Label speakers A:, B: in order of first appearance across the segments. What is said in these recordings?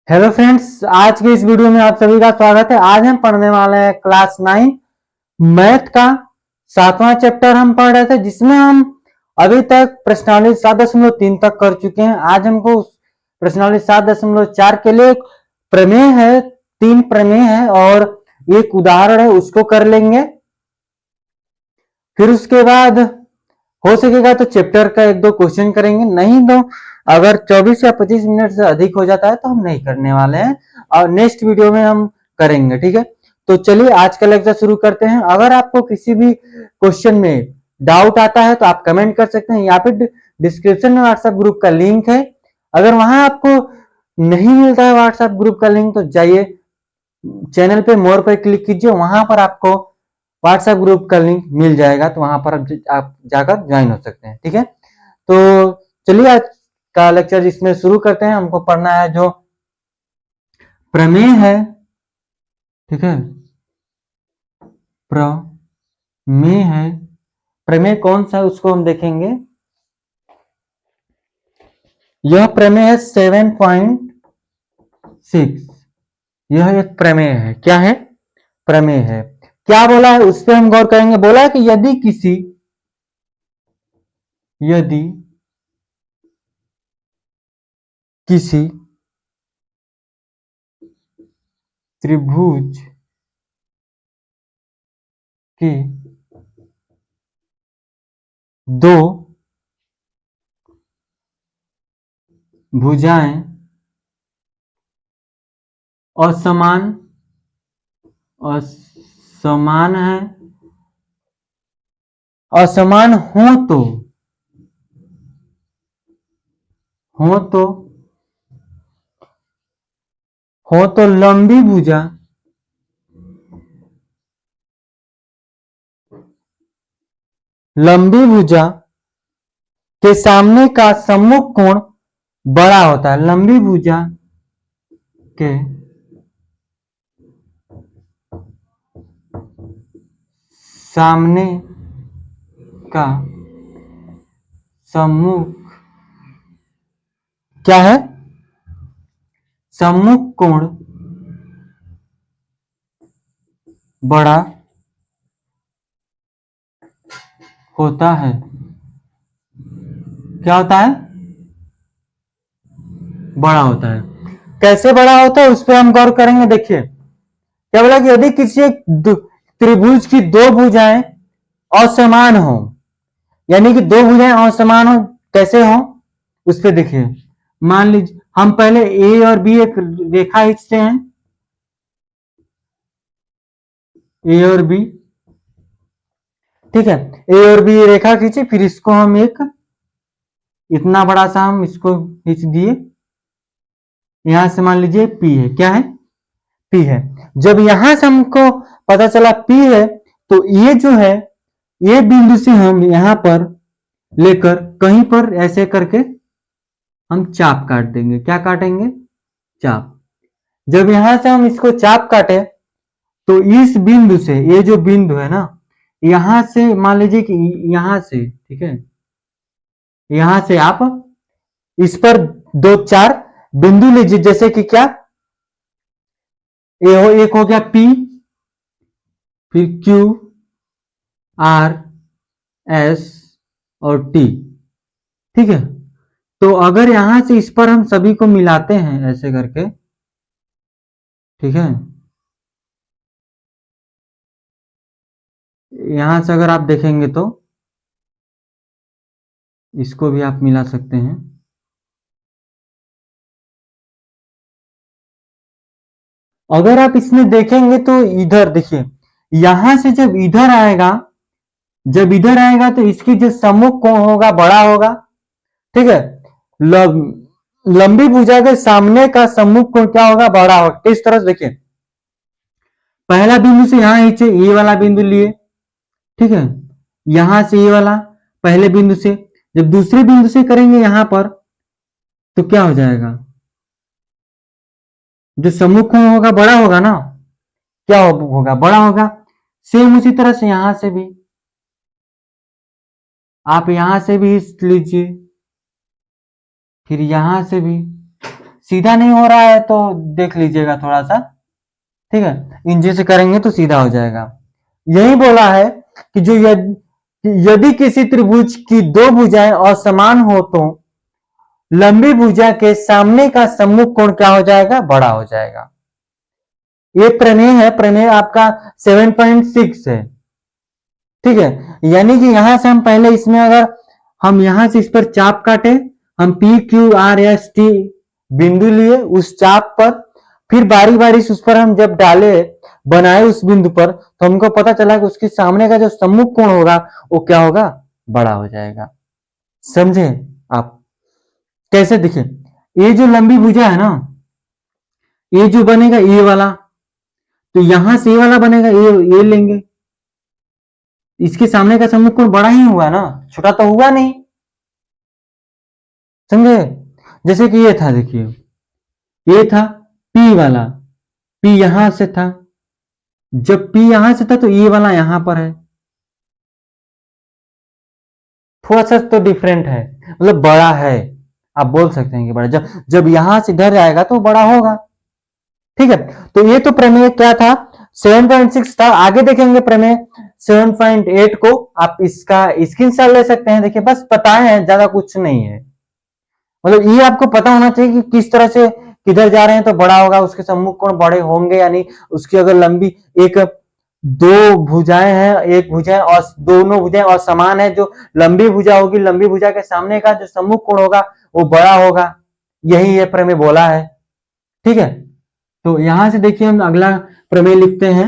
A: Hello friends, आज के इस वीडियो में आप सभी का स्वागत है। आज हम पढ़ने वाले हैं क्लास 9 मैथ का 7वां चैप्टर हम पढ़ रहे थे, जिसमें हम अभी तक प्रश्नावली 7.3 तक कर चुके हैं। आज हमको प्रश्नावली 7.4 के लिए एक प्रमेय है, 3 प्रमेय है और एक उदाहरण है, उसको कर लेंगे। फिर उसके बाद हो सकेगा तो चैप्टर का 1-2 क्वेश्चन करेंगे, नहीं तो अगर 24 या 25 मिनट से अधिक हो जाता है तो हम नहीं करने वाले हैं और नेक्स्ट वीडियो में हम करेंगे। ठीक है, तो चलिए आज का लेक्चर शुरू करते हैं। अगर आपको किसी भी क्वेश्चन में डाउट आता है तो आप कमेंट कर सकते हैं। यहाँ पे डिस्क्रिप्शन में व्हाट्सएप ग्रुप का लिंक है। अगर वहां आपको नहीं मिलता है व्हाट्सएप ग्रुप का लिंक तो जाइए चैनल पे मोर पर क्लिक कीजिए, वहां पर आपको व्हाट्सएप ग्रुप का लिंक मिल जाएगा, तो वहां पर आप जाकर ज्वाइन हो सकते हैं। ठीक है, तो चलिए आज का लेक्चर इसमें शुरू करते हैं। हमको पढ़ना है जो प्रमेय है। ठीक है, प्रमेय है, प्रमेय कौन सा है उसको हम देखेंगे। यह प्रमेय है 7.6। यह एक प्रमेय है। क्या है? प्रमेय है। क्या बोला है उस पर हम गौर करेंगे। बोला है कि यदि किसी त्रिभुज के दो भुजाएं असमान असमान है, असमान हो तो लंबी भुजा के सामने का सम्मुख कोण बड़ा होता है। लंबी भुजा के सामने का सम्मुख क्या है? सम्मुख कोण बड़ा होता है। क्या होता है? बड़ा होता है। कैसे बड़ा होता है उस पर हम गौर करेंगे। देखिए क्या बोला कि यदि किसी त्रिभुज की दो भुजाएं असमान हो, यानी कि दो भुजाएं असमान हो, कैसे हो उस पर देखिए। मान लीजिए हम पहले ए और बी एक रेखा खींचते हैं, ए और बी। ठीक है, ए और बी रेखा खींचे, फिर इसको हम एक इतना बड़ा सा हम इसको खींच दिए। यहां से मान लीजिए पी है। क्या है? पी है। जब यहां से हमको पता चला पी है तो ये जो है, ये बिंदु से हम यहां पर लेकर कहीं पर ऐसे करके हम चाप काट देंगे। क्या काटेंगे? चाप। जब यहां से हम इसको चाप काटे तो इस बिंदु से, ये जो बिंदु है ना, यहां से मान लीजिए कि यहां से, ठीक है, यहां से आप इस पर 2-4 बिंदु लीजिए। जैसे कि क्या, एक हो गया पी, फिर क्यू, आर, एस और टी। ठीक है, तो अगर यहां से इस पर हम सभी को मिलाते हैं ऐसे करके, ठीक है, यहां से अगर आप देखेंगे तो इसको भी आप मिला सकते हैं। अगर आप इसमें देखेंगे तो इधर देखिए, यहां से जब इधर आएगा तो इसकी जो सम्मुख कोण होगा बड़ा होगा। ठीक है, लंबी भुजा के सामने का सम्मुख कोण क्या होगा? बड़ा होगा। इस तरह से देखिए, पहला बिंदु से यहां नीचे ये वाला बिंदु लिए, ठीक है, यहां से ये वाला पहले बिंदु से, जब दूसरे बिंदु से करेंगे यहां पर तो क्या हो जाएगा? जो सम्मुख कोण होगा बड़ा होगा ना, क्या होगा? बड़ा होगा। सेम उसी तरह से यहां से भी आप यहां से भी लीजिए, फिर यहां से भी सीधा नहीं हो रहा है तो देख लीजिएगा थोड़ा सा, ठीक है, इंचे से करेंगे तो सीधा हो जाएगा। यही बोला है कि जो यदि किसी त्रिभुज की दो भुजाएं असमान हो तो लंबी भुजा के सामने का सम्मुख कोण क्या हो जाएगा, बड़ा हो जाएगा। ये प्रमेय है, प्रमेय आपका 7.6 है, ठीक है। यानी कि यहां से हम पहले इसमें अगर हम यहां से इस पर चाप काटे, हम P Q R S T बिंदु लिए उस चाप पर, फिर बारी बारी से उस पर हम जब डाले बनाए उस बिंदु पर, तो हमको पता चला कि उसके सामने का जो सम्मुख कोण होगा वो क्या होगा, बड़ा हो जाएगा। समझे आप कैसे? देखिए ये जो लंबी भुजा है ना, ये जो बनेगा ये वाला, तो यहां से ये वाला बनेगा, ये लेंगे, इसके सामने का सम्मुख कोण बड़ा ही हुआ ना, छोटा तो हुआ नहीं। समझे? जैसे कि ये था, देखिए ये था P वाला, P यहां से था, जब P यहां से था तो ये वाला यहां पर है, थोड़ा सा तो डिफरेंट है, मतलब बड़ा है, आप बोल सकते हैं कि बड़ा, जब यहां से इधर आएगा तो बड़ा होगा, ठीक है। तो ये तो प्रमेय क्या था, 7.6 था। आगे देखेंगे प्रमेय 7.8 को, आप इसका स्क्रीनशॉट ले सकते हैं। देखिए बस बताए हैं, ज्यादा कुछ नहीं है, मतलब ये आपको पता होना चाहिए कि किस तरह से किधर जा रहे हैं तो बड़ा होगा, उसके सम्मुख कोण बड़े होंगे, यानी उसकी अगर लंबी एक दो भुजाएं हैं, एक भुजाएं और दोनों भुजाएं और समान है, जो लंबी भुजा होगी, लंबी भुजा के सामने का जो सम्मुख कोण होगा वो बड़ा होगा, यही ये प्रमेय बोला है, ठीक है। तो यहां से देखिए हम अगला प्रमेय लिखते हैं।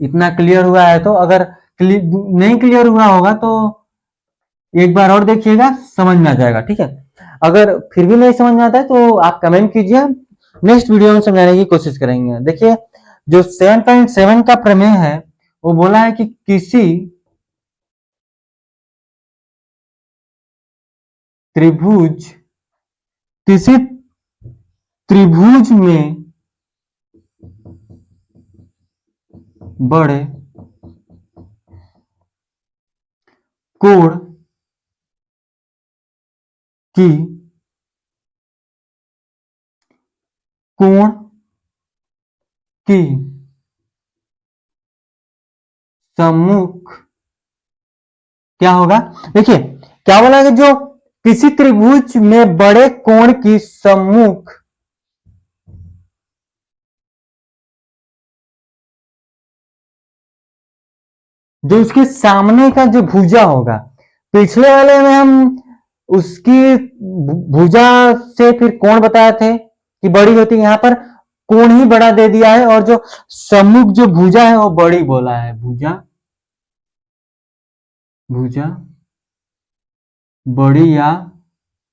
A: इतना क्लियर हुआ है तो, अगर नहीं क्लियर हुआ होगा तो एक बार और देखिएगा, समझ में आ जाएगा, ठीक है। अगर फिर भी नहीं समझ में आता है तो आप कमेंट कीजिए, नेक्स्ट वीडियो में समझाने की कोशिश करेंगे। देखिए जो 7.7 का प्रमेय है वो बोला है कि किसी त्रिभुज में बड़े कोण की सम्मुख क्या होगा। देखिए क्या बोला कि जो किसी त्रिभुज में बड़े कोण की सम्मुख जो उसके सामने का जो भुजा होगा, पिछले वाले में हम उसकी भुजा से फिर कोण बताए थे कि बड़ी होती है, यहां पर कोण ही बड़ा दे दिया है, और जो सम्मुख जो भुजा है वो बड़ी बोला है, भुजा बड़ी या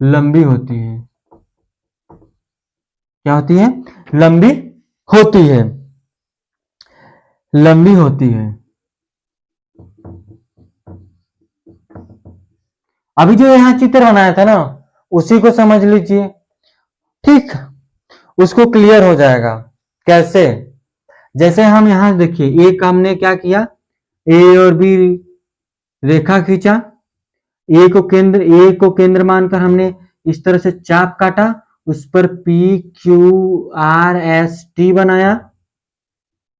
A: लंबी होती है, क्या होती है, लंबी होती है, लंबी होती है। अभी जो यहां चित्र बनाया था ना उसी को समझ लीजिए, ठीक, उसको क्लियर हो जाएगा। कैसे? जैसे हम यहां देखिए एक हमने क्या किया, ए और बी रेखा खींचा, ए को केंद्र मानकर हमने इस तरह से चाप काटा, उस पर P Q R S T बनाया,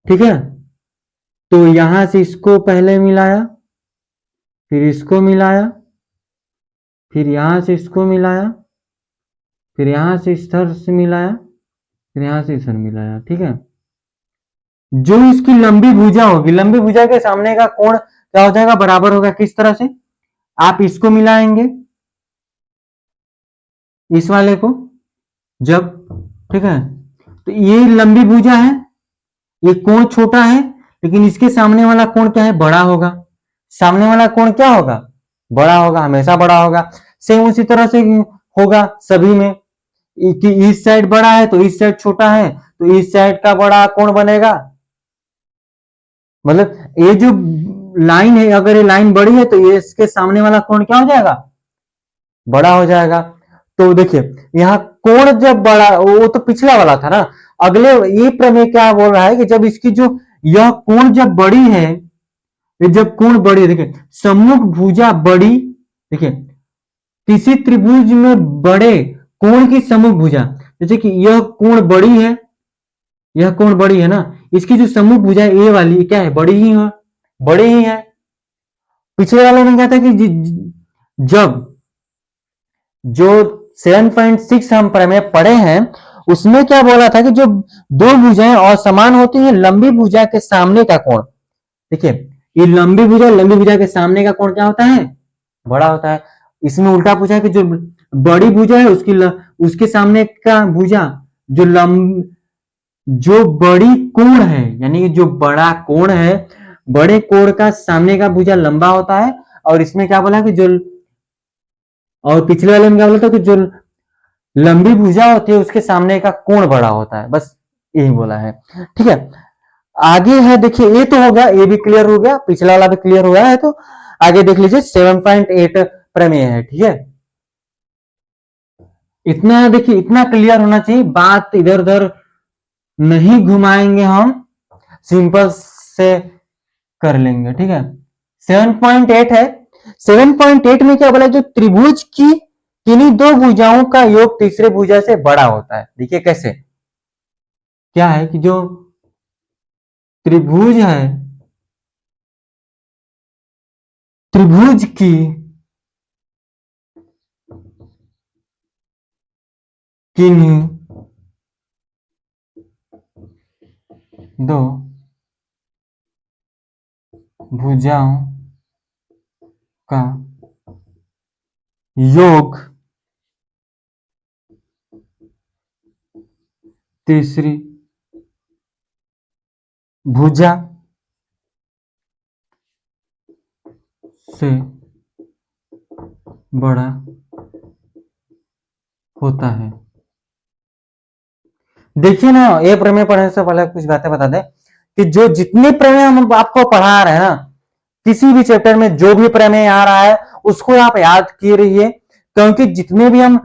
A: ठीक है। तो यहां से इसको पहले मिलाया, फिर इसको मिलाया, फिर यहां से इसको मिलाया, फिर यहां से इस तरह से मिलाया, फिर यहां से इधर मिलाया, ठीक है। जो इसकी लंबी भुजा होगी, लंबी भुजा के सामने का कोण क्या हो जाएगा, बराबर होगा, किस तरह से, आप इसको मिलाएंगे इस वाले को जब, ठीक है, तो ये लंबी भुजा है, ये कोण छोटा है, लेकिन इसके सामने वाला कोण क्या है, बड़ा होगा, सामने वाला कोण क्या होगा, बड़ा होगा, हमेशा बड़ा होगा। सेम उसी तरह से होगा सभी में कि इस साइड बड़ा है तो इस साइड छोटा है, तो इस साइड का बड़ा कोण बनेगा, मतलब ये जो लाइन है, अगर ये लाइन बड़ी है तो ये इसके सामने वाला कोण क्या हो जाएगा, बड़ा हो जाएगा। तो देखिए यहाँ कोण जब बड़ा, वो तो पिछला वाला था ना, अगले ये प्रमेय क्या बोल रहा है कि जब इसकी जो यह कोण जब बड़ी है, जब कोण बड़ी है, देखिए सम्मुख भुजा बड़ी, देखिए किसी त्रिभुज में बड़े कोण की समूह भुजा, जैसे कि यह कोण बड़ी है, यह कोण बड़ी है ना, इसकी जो समूह भुजा ए वाली क्या है, बड़ी ही है, बड़ी ही है। पिछले वाले में क्या था कि जब जो 7.6 हम प्रमेय पढ़े हैं उसमें क्या बोला था कि जो दो भुजाएं असमान होती हैं, लंबी भुजा के सामने का कोण, देखिए ये लंबी भुजा के सामने का कोण क्या होता है, बड़ा होता है। इसमें उल्टा पूछा है कि जो बड़ी भुजा है उसके सामने का भुजा जो जो बड़ी कोण है, यानी कि जो बड़ा कोण है, बड़े कोण का सामने का भुजा लंबा होता है। और इसमें क्या बोला कि जो, और पिछले वाले में क्या बोला था कि जो लंबी भुजा होती है उसके सामने का कोण बड़ा होता है, बस यही बोला है। ठीक है, आगे है देखिए, ये तो हो गया, ये भी क्लियर हो गया, पिछला वाला भी क्लियर हो गया है। तो आगे देख लीजिए 7.8 प्रमेय है। ठीक है, इतना देखिए, इतना क्लियर होना चाहिए, बात इधर उधर नहीं घुमाएंगे हम, सिंपल से कर लेंगे। ठीक है, 7.8 है। 7.8 में क्या बोला, जो त्रिभुज की किन्हीं दो भुजाओं का योग तीसरे भुजा से बड़ा होता है। देखिए कैसे, क्या है कि जो त्रिभुज है, त्रिभुज की किन्हीं दो भुजाओं का योग तीसरी भुजा से बड़ा होता है। देखिए ना, ये प्रमेय पढ़ने से पहले कुछ बातें बता दें कि जो जितने प्रमेय हम आपको पढ़ा रहे हैं ना, किसी भी चैप्टर में जो भी प्रमेय आ रहा है उसको आप याद किए रहिए, क्योंकि जितने भी हम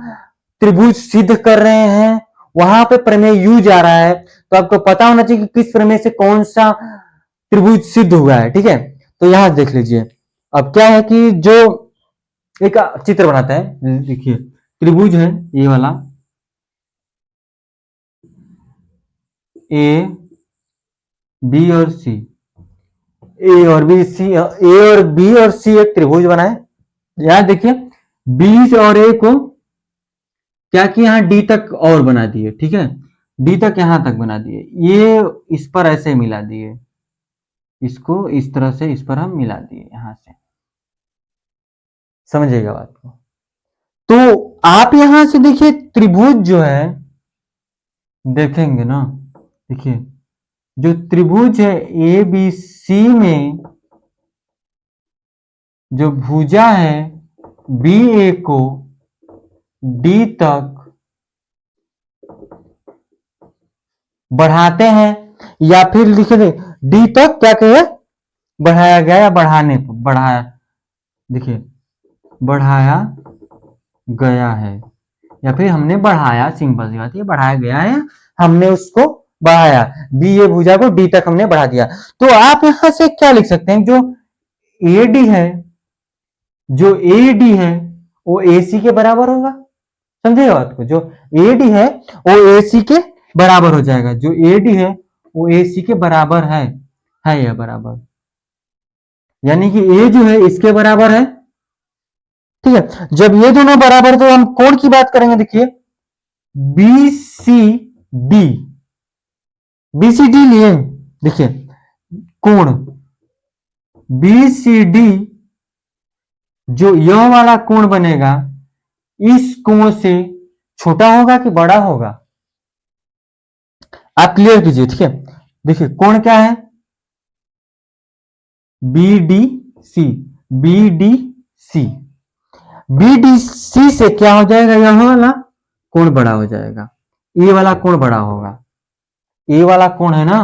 A: त्रिभुज सिद्ध कर रहे हैं वहां पे प्रमेय यूज आ रहा है, तो आपको पता होना चाहिए कि किस प्रमेय से कौन सा त्रिभुज सिद्ध हुआ है। ठीक है, तो यहां देख लीजिए, अब क्या है कि जो एक चित्र बनाते हैं, देखिए त्रिभुज है ये वाला, ए बी और सी, ए और बी सी, ए और बी और सी एक त्रिभुज बनाए। यहां देखिए बी और ए को क्या किया, यहां डी तक और बना दिए। ठीक है, डी तक यहां तक बना दिए, ये इस पर ऐसे मिला दिए, इसको इस तरह से इस पर हम मिला दिए यहां से, समझिएगा बात को। तो आप यहां से देखिए त्रिभुज जो है, देखेंगे ना, देखिए जो त्रिभुज है ए बी सी में जो भुजा है बी ए को डी तक बढ़ाते हैं, या फिर लिखे डी तक क्या कहे, बढ़ाया गया या बढ़ाने को बढ़ाया, देखिए बढ़ाया गया है, या फिर हमने बढ़ाया, सिंपल सी बात है, बढ़ाया गया है, हमने उसको बढ़ाया, बी ए भुजा को डी तक हमने बढ़ा दिया। तो आप यहां से क्या लिख सकते हैं, जो ए डी है, जो ए डी है वो ए सी के बराबर होगा, समझेगा बात को, जो ए डी है वो ए सी के बराबर हो जाएगा, जो ए डी है वो ए सी के बराबर है यह बराबर, यानी कि ए जो है इसके बराबर है। ठीक है, जब ये दोनों बराबर, तो हम कोण की बात करेंगे, देखिए B C D, B C D लिए, देखिए कोण बी सी डी, जो यह वाला कोण बनेगा इस कोण से छोटा होगा कि बड़ा होगा, आप क्लियर कीजिए। ठीक है, देखिए कोण क्या है, B D C, B D C, B D C से क्या हो जाएगा, यह वाला कोण बड़ा हो जाएगा, ये वाला कोण बड़ा होगा, ये वाला कोण है ना,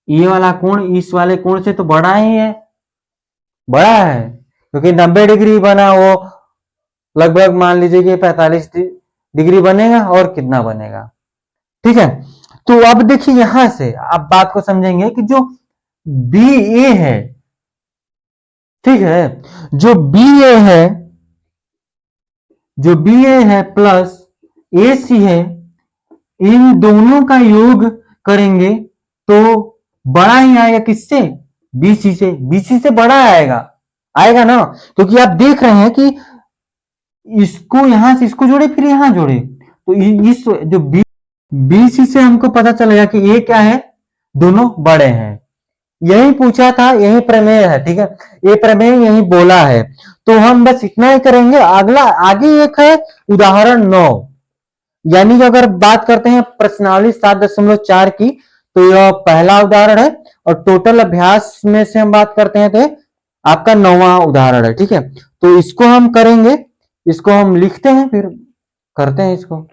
A: ये वाला कोण इस वाले कोण से तो बड़ा ही है, बड़ा है, क्योंकि 90 डिग्री बना, वो लगभग मान लीजिए कि 45 डिग्री बनेगा, और कितना बनेगा। ठीक है, तो अब देखिए यहां से आप बात को समझेंगे कि जो बी ए है, ठीक है, जो बी ए है, जो बी ए है प्लस ए सी है, इन दोनों का योग करेंगे तो बड़ा ही आएगा किससे? बीसी से। बीसी से बड़ा आएगा, आएगा ना, क्योंकि आप देख रहे हैं कि इसको यहां से इसको जोड़े फिर यहां जोड़े, तो इस जो बीसी से हमको पता चलेगा कि ये क्या है, दोनों बड़े हैं। यही पूछा था, यही प्रमेय है, ठीक है, ये प्रमेय यही बोला है। तो हम बस इतना ही करेंगे। अगला आगे एक है उदाहरण 9, यानी कि अगर बात करते हैं प्रश्नावली 7.4 की, तो यह पहला उदाहरण है, और टोटल अभ्यास में से हम बात करते हैं तो आपका 9वां उदाहरण है, ठीक है। तो इसको हम करेंगे, इसको हम लिखते हैं, फिर करते हैं इसको।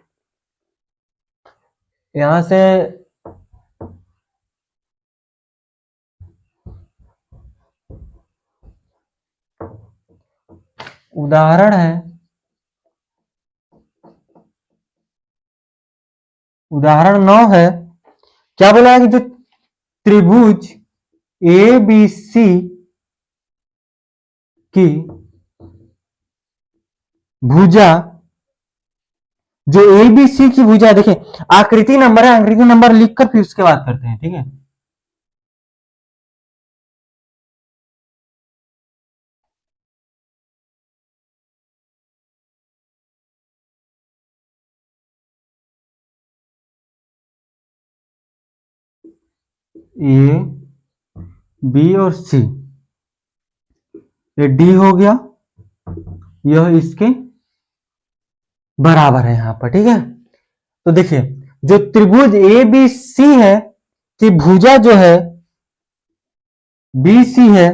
A: यहां से उदाहरण है, उदाहरण 9 है, क्या बोला है कि जो त्रिभुज ए बी सी की भुजा, जो ए बी सी की भुजा, देखिए आकृति नंबर है, आकृति नंबर लिखकर फिर उसके बाद करते हैं, ठीक है। ए बी और सी, ये डी हो गया, यह इसके बराबर है यहां पर, ठीक है। तो देखिए जो त्रिभुज ए बी सी है कि भुजा जो है बी सी है,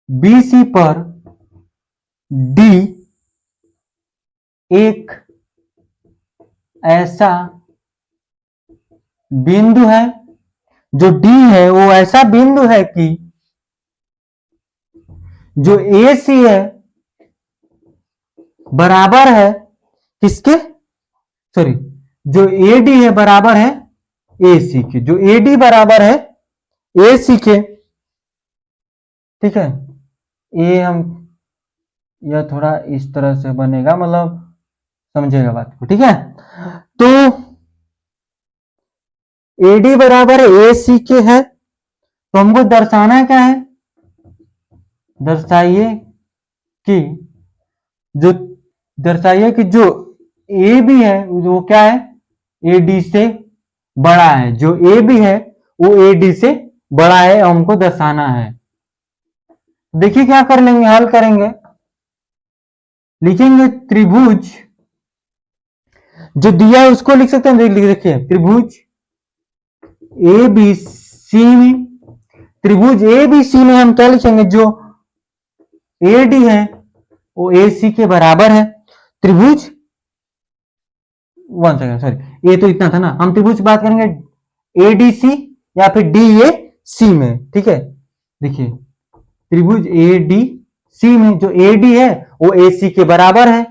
A: बी सी पर डी एक ऐसा बिंदु है, जो डी है वो ऐसा बिंदु है कि जो ए सी है बराबर है किसके, सॉरी, जो ए डी है बराबर है ए सी के, जो ए डी बराबर है ए सी के, ठीक है। ये हम, यह थोड़ा इस तरह से बनेगा, मतलब समझेगा बात को, ठीक है। तो ए डी बराबर ए सी के है, तो हमको दर्शाना क्या है, दर्शाइए कि जो, दर्शाइए कि जो ए बी है वो क्या है, ए डी से बड़ा है, जो ए बी है वो ए डी से बड़ा है, हमको दर्शाना है। देखिए क्या कर लेंगे, हल करेंगे, लिखेंगे त्रिभुज जो दिया है उसको लिख सकते हैं, देखिए त्रिभुज ए बी सी में, त्रिभुज ए बी सी में हम क्या लिखेंगे, जो ए डी है वो ए सी के बराबर है। त्रिभुज, वन सेकेंड, सॉरी, ये तो इतना था ना, हम त्रिभुज की बात करेंगे ए डी सी या फिर डी ए सी में, ठीक है। देखिए त्रिभुज ए डी सी में जो ए डी है वो ए सी के बराबर है,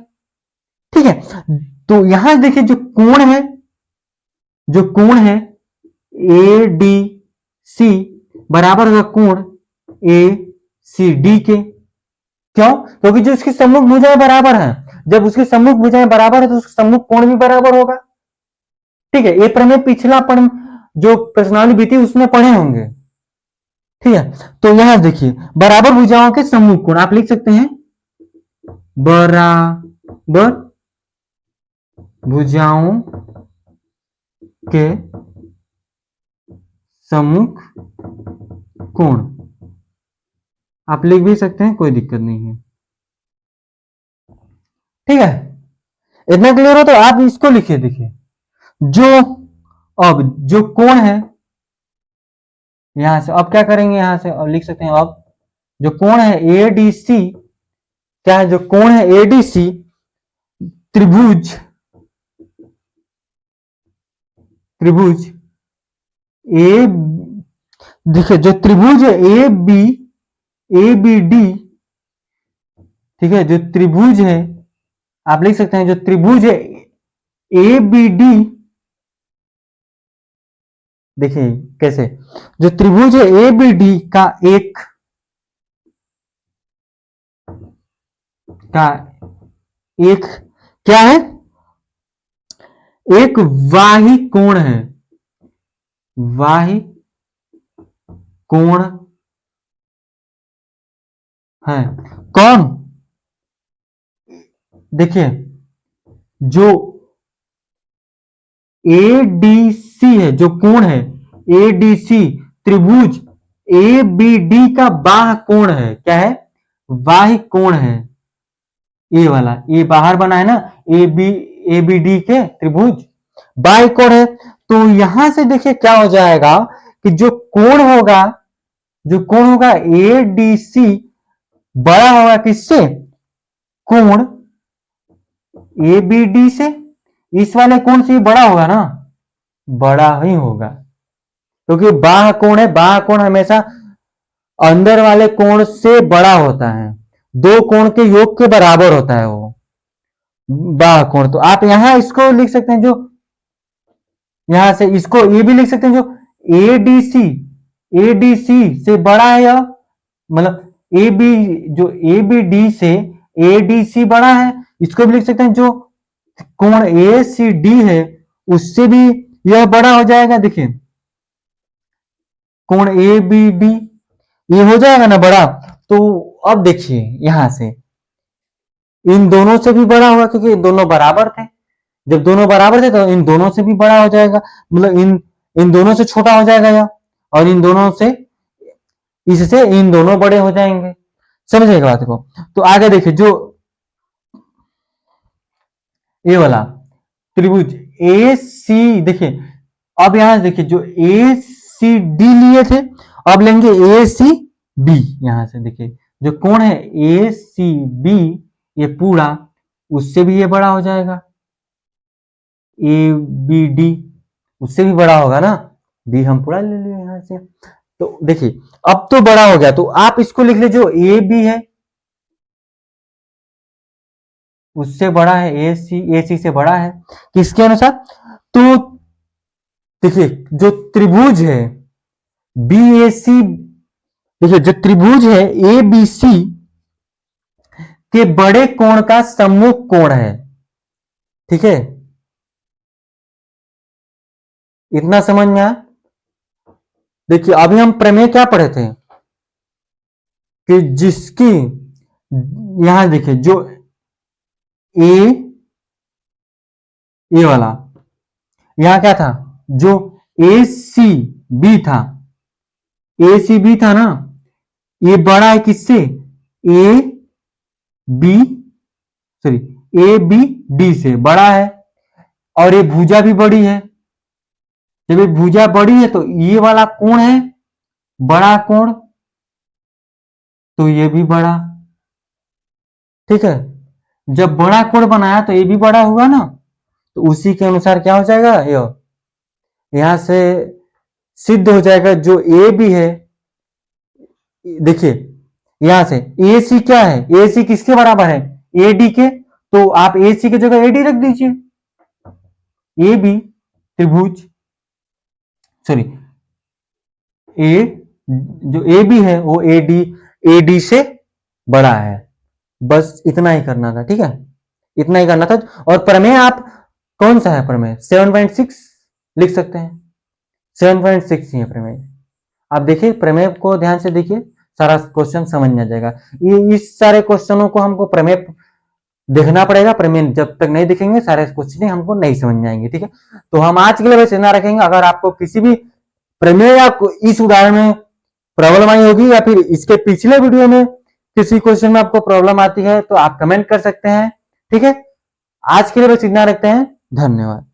A: ठीक है। तो यहां देखिए जो कोण है, जो कोण है ए डी सी बराबर होगा कोण ए सी डी के, क्यों, क्योंकि जो इसकी सम्मुख भुजाएं बराबर हैं, जब उसकी सम्मुख भुजाएं बराबर है तो उसका सम्मुख कोण भी बराबर होगा, ठीक है। ये प्रमेय पिछला पढ़, जो प्रश्नावली बीती उसमें पढ़े होंगे, ठीक है। तो यहां देखिए बराबर भुजाओं के सम्मुख कोण आप लिख सकते हैं, बराबर भुजाओं के सम्मुख कोण आप लिख भी सकते हैं, कोई दिक्कत नहीं है, ठीक है। इतना क्लियर हो तो आप इसको लिखिए, देखिए जो, अब जो कोण है यहां से, अब क्या करेंगे, यहां से अब लिख सकते हैं, अब जो कोण है ए डी सी, क्या है, जो कोण है ए डी सी, त्रिभुज, त्रिभुज ए, देखिए जो त्रिभुज है ए बी डी, ठीक है, जो त्रिभुज है आप लिख सकते हैं, जो त्रिभुज है ए बी डी, देखिए कैसे, जो त्रिभुज है ए बी डी का एक, का एक क्या है, एक वाही कोण है, वाही कोण है। कौन? देखिए जो एडीसी है, जो कोण है एडीसी, त्रिभुज एबीडी का बाह्य कोण है। क्या है? बाह्य कोण है। ए वाला, ये बाहर बना है ना, एबीडी के त्रिभुज, बाह्य कोण है। तो यहां से देखिए क्या हो जाएगा कि जो कोण होगा, जो कोण होगा एडीसी बड़ा होगा किससे? कोण एबीडी से। इस वाले कोण से बड़ा होगा ना, बड़ा ही होगा, क्योंकि बाह्य कोण है, बाह्य कोण हमेशा अंदर वाले कोण से बड़ा होता है, दो कोण के योग के बराबर होता है वो बाह्य कोण। तो आप यहां इसको लिख सकते हैं, जो यहां से इसको ये भी लिख सकते हैं, जो एडीसी, एडीसी से बड़ा है, या मतलब एबी, जो एबीडी से एडीसी बड़ा है, इसको भी लिख सकते हैं। जो कोण एसीडी है उससे भी यह बड़ा हो जाएगा। देखिए कोण एबीडी ये हो जाएगा ना बड़ा। तो अब देखिए यहां से इन दोनों से भी बड़ा होगा, क्योंकि दोनों बराबर थे। जब दोनों बराबर थे तो इन दोनों से भी बड़ा हो जाएगा, मतलब इन दोनों से छोटा हो जाएगा या, और इन दोनों से, इससे इन दोनों बड़े हो जाएंगे। समझेगा बात को? तो आगे देखिए जो ये वाला त्रिभुज ए सी, देखिए अब यहां देखिए जो ए सी डी लिए थे, अब लेंगे ए सी बी। यहां से देखिए जो कोण है ए सी बी, ये पूरा उससे भी ये बड़ा हो जाएगा, ए बी डी उससे भी बड़ा होगा ना, बी हम पूरा ले लिए यहां से। तो देखिए अब तो बड़ा हो गया, तो आप इसको लिख लीजिए जो ए बी है उससे बड़ा है, ए सी से बड़ा है, किसके अनुसार? तो देखिए जो त्रिभुज है बी ए सी, देखिए जो त्रिभुज है ए बी सी के बड़े कोण का सम्मुख कोण है। ठीक है, इतना समझ में आया? देखिए अभी हम प्रमेय क्या पढ़े थे कि जिसकी, यहां देखिए जो ए वाला, यहां क्या था, जो ए सी बी था, ए सी बी था ना, ये बड़ा है किससे? A B, sorry A B D से बड़ा है, और ये भुजा भी बड़ी है। जब ये भुजा बड़ी है तो ये वाला कोण है बड़ा कोण, तो ये भी बड़ा। ठीक है, जब बड़ा कोण बनाया तो ये भी बड़ा हुआ ना, तो उसी के अनुसार क्या हो जाएगा, यहां से सिद्ध हो जाएगा जो ए बी है। देखिए यहां से ए सी क्या है, ए सी किसके बराबर है? ए डी के। तो आप ए सी की जगह ए डी रख दीजिए, ए बी त्रिभुज, सॉरी ए, जो ए बी है वो ए डी से बड़ा है। बस इतना ही करना था। ठीक है, इतना ही करना था। और प्रमेय आप कौन सा है प्रमेय? 7.6 लिख सकते हैं, 7.6 ही है प्रमेय। आप देखिए प्रमेय को ध्यान से देखिए, सारा क्वेश्चन समझ में आ जाएगा। ये इस सारे क्वेश्चनों को हमको प्रमेय देखना पड़ेगा, प्रमेय जब तक नहीं दिखेंगे सारे क्वेश्चन हमको नहीं समझ में आएंगे। ठीक है, तो हम आज के लिए बस इतना रखेंगे। अगर आपको किसी भी प्रमेय या इस उदाहरण में प्रॉब्लम आई होगी, या फिर इसके पिछले वीडियो में किसी क्वेश्चन में आपको प्रॉब्लम आती है, तो आप कमेंट कर सकते हैं। ठीक है, आज के लिए बस इतना रखते हैं। धन्यवाद।